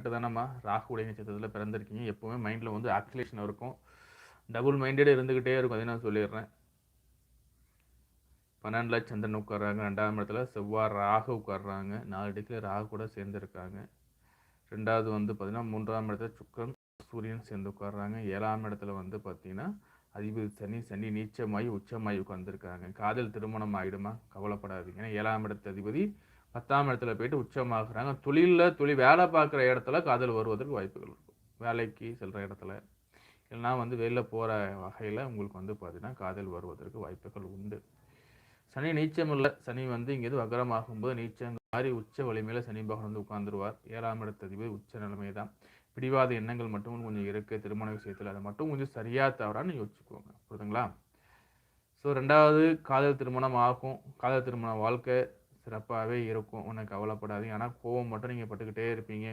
Correct தானம்மா? ராகுடைய நட்சத்திரத்தில் பிறந்திருக்கீங்க. எப்போவுமே மைண்டில் வந்து ஆக்சிலேஷன் இருக்கும். டபுள் மைண்டட் இருந்துக்கிட்டே இருக்கும். அதை நான் சொல்லிடுறேன். 12 சந்திரன் உட்கார்றாங்க. 2ஆம் இடத்துல செவ்வாய் ராகு உட்கார்றாங்க. 4 டிகிரி ராகு கூட சேர்ந்துருக்காங்க. 2வது வந்து பார்த்தீங்கன்னா 3ஆம் இடத்துல சுக்கரன் சூரியன் சேர்ந்து உட்கார்றாங்க. 7ஆம் இடத்துல வந்து பார்த்தீங்கன்னா அதிபதி சனி நீச்சமாகி உச்சமாகி உட்கார்ந்துருக்காங்க. காதல் திருமணம் ஆகிடுமா? கவலைப்படாதீங்க. ஏன்னா 7ஆம் இடத்து அதிபதி 10ஆம் இடத்துல போயிட்டு உச்சமாகறாங்க. தொழில் வேலை பார்க்குற இடத்துல காதல் வருவதற்கு வாய்ப்புகள் இருக்கும். வேலைக்கு செல்கிற இடத்துல இல்லைனா வந்து வெளியில் போகிற வகையில் உங்களுக்கு வந்து பார்த்தீங்கன்னா காதல் வருவதற்கு வாய்ப்புகள் உண்டு. சனி நீச்சம் இல்லை. சனி வந்து இங்கேருந்து வக்கரமாகும்போது நீச்சம் மாதிரி உச்ச வலிமையில் சனி பகவான் வந்து உட்கார்ந்துருவார். 7ஆம் இடத்து அதிபதி உச்ச நிலைமை தான். பிடிவாத எண்ணங்கள் மட்டும் கொஞ்சம் இருக்குது திருமண விஷயத்தில். அதை மட்டும் கொஞ்சம் சரியாக தவறான்னு யோசிச்சுக்கோங்க. புரியுதுங்களா? ஸோ 2வது காதல் திருமணம் ஆகும். காதல் திருமண வாழ்க்கை சிறப்பாகவே இருக்கும். ஒன்றும் கவலைப்படாதீங்க. ஆனால் கோவம் மட்டும் நீங்கள் பட்டுக்கிட்டே இருப்பீங்க.